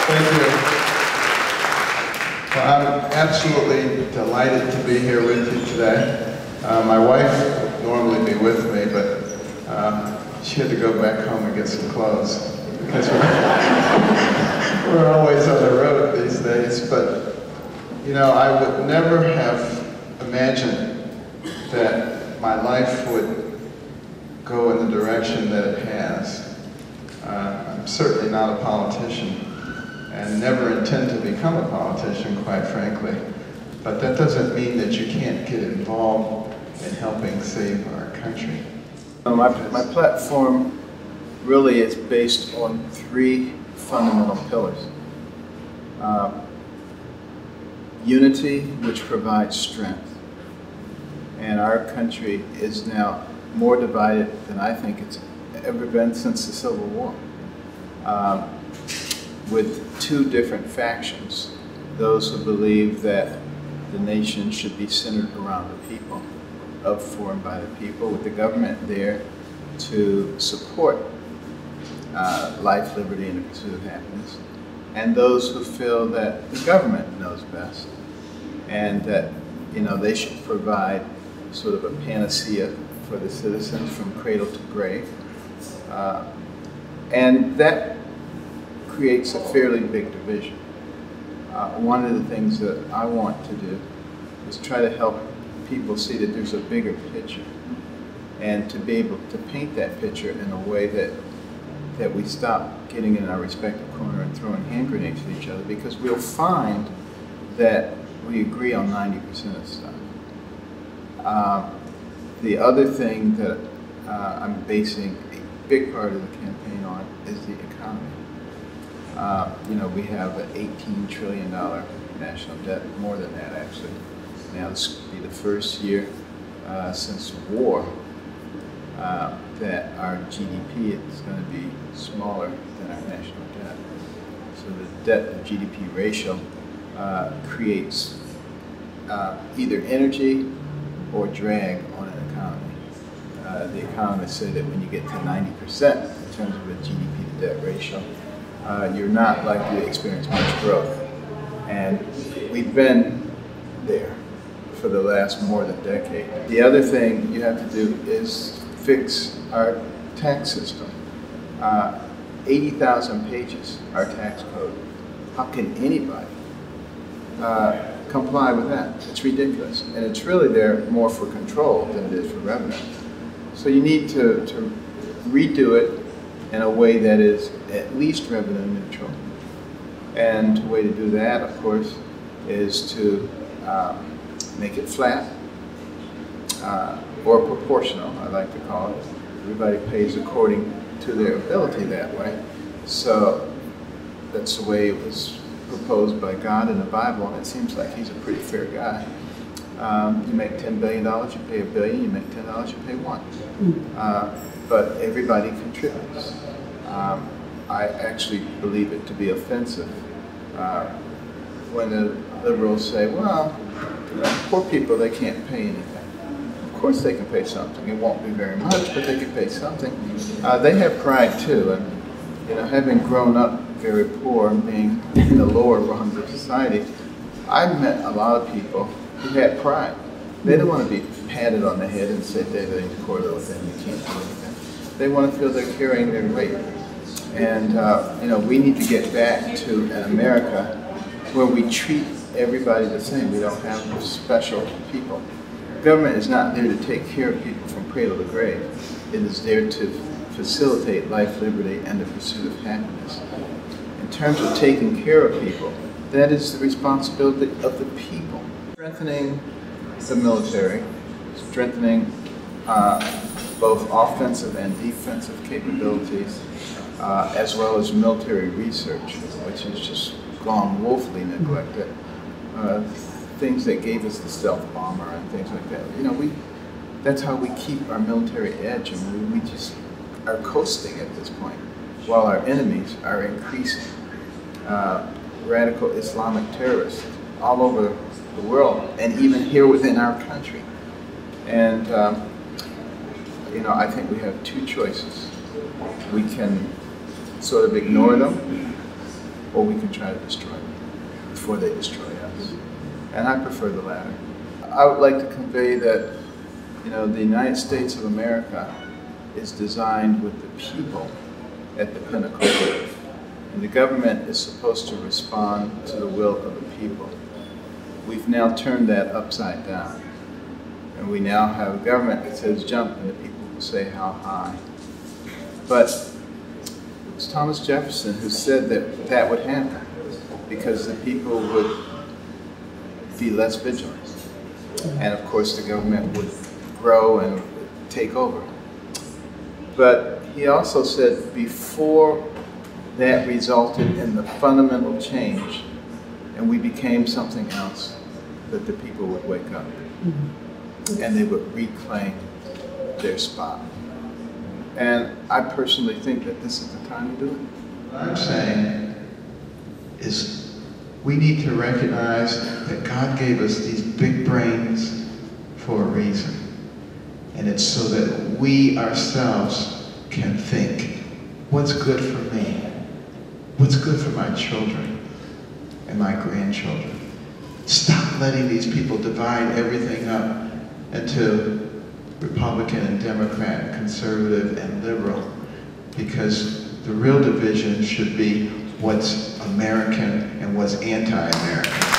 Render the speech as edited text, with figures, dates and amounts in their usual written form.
Thank you. Well, I'm absolutely delighted to be here with you today. My wife would normally be with me, but she had to go back home and get some clothes because we're always on the road these days. But, you know, I would never have imagined that my life would go in the direction that it has. I'm certainly not a politician and never intend to become a politician, quite frankly. But that doesn't mean that you can't get involved in helping save our country. My platform really is based on three fundamental pillars. Unity, which provides strength. And our country is now more divided than I think it's ever been since the Civil War, with two different factions. Those who believe that the nation should be centered around the people, of, for, and by the people, with the government there to support life, liberty, and the pursuit of happiness. And those who feel that the government knows best and that, you know, they should provide sort of a panacea for the citizens from cradle to grave. And that creates a fairly big division. One of the things that I want to do is try to help people see that there's a bigger picture, and to be able to paint that picture in a way that we stop getting in our respective corner and throwing hand grenades at each other, because we'll find that we agree on 90% of stuff. The other thing that I'm basing a big part of the campaign on is the economy. You know, we have an $18 trillion national debt, more than that actually. Now this will be the first year since war that our GDP is going to be smaller than our national debt. So the debt to GDP ratio creates either energy or drag on an economy. The economists say that when you get to 90% in terms of a GDP to debt ratio, you're not likely to experience much growth. And we've been there for the last more than a decade. The other thing you have to do is fix our tax system. 80,000 pages, our tax code. How can anybody comply with that? It's ridiculous. And it's really there more for control than it is for revenue. So you need to redo it in a way that is at least revenue neutral. And the way to do that, of course, is to make it flat or proportional, I like to call it. Everybody pays according to their ability that way. So that's the way it was proposed by God in the Bible, and it seems like he's a pretty fair guy. You make $10 billion, you pay $1 billion. You make $10, you pay $1. But everybody contributes. I actually believe it to be offensive when the liberals say, well, you know, poor people, they can't pay anything. Of course they can pay something. It won't be very much, but they can pay something. They have pride too, and you know, having grown up very poor and being in the lower rungs of society, I've met a lot of people who had pride. They don't want to be patted on the head and say, David, in court of them, you can't do anything. They want to feel they're carrying their weight. And you know, we need to get back to an America where we treat everybody the same. We don't have special people. Government is not there to take care of people from cradle to grave. It is there to facilitate life, liberty, and the pursuit of happiness. In terms of taking care of people, that is the responsibility of the people. Strengthening the military, strengthening both offensive and defensive capabilities, as well as military research, which has just gone woefully neglected. Things that gave us the stealth bomber and things like that. You know, that's how we keep our military edge, and we just are coasting at this point, while our enemies are increasing. Radical Islamic terrorists all over the world, and even here within our country. And you know, I think we have two choices. We can sort of ignore them, or we can try to destroy them before they destroy us. And I prefer the latter. I would like to convey that, you know, the United States of America is designed with the people at the pinnacle. And the government is supposed to respond to the will of the people. We've now turned that upside down. And we now have a government that says jump and the people will say how high. But it was Thomas Jefferson who said that that would happen because the people would be less vigilant. And of course the government would grow and take over. But he also said before that resulted in the fundamental change and we became something else, that the people would wake up and they would reclaim their spot. And I personally think that this is the time to do it. What I'm saying is we need to recognize that God gave us these big brains for a reason. And it's so that we ourselves can think, what's good for me? What's good for my children and my grandchildren? Stop letting these people divide everything up into Republican and Democrat, and conservative and liberal, because the real division should be what's American and what's anti-American.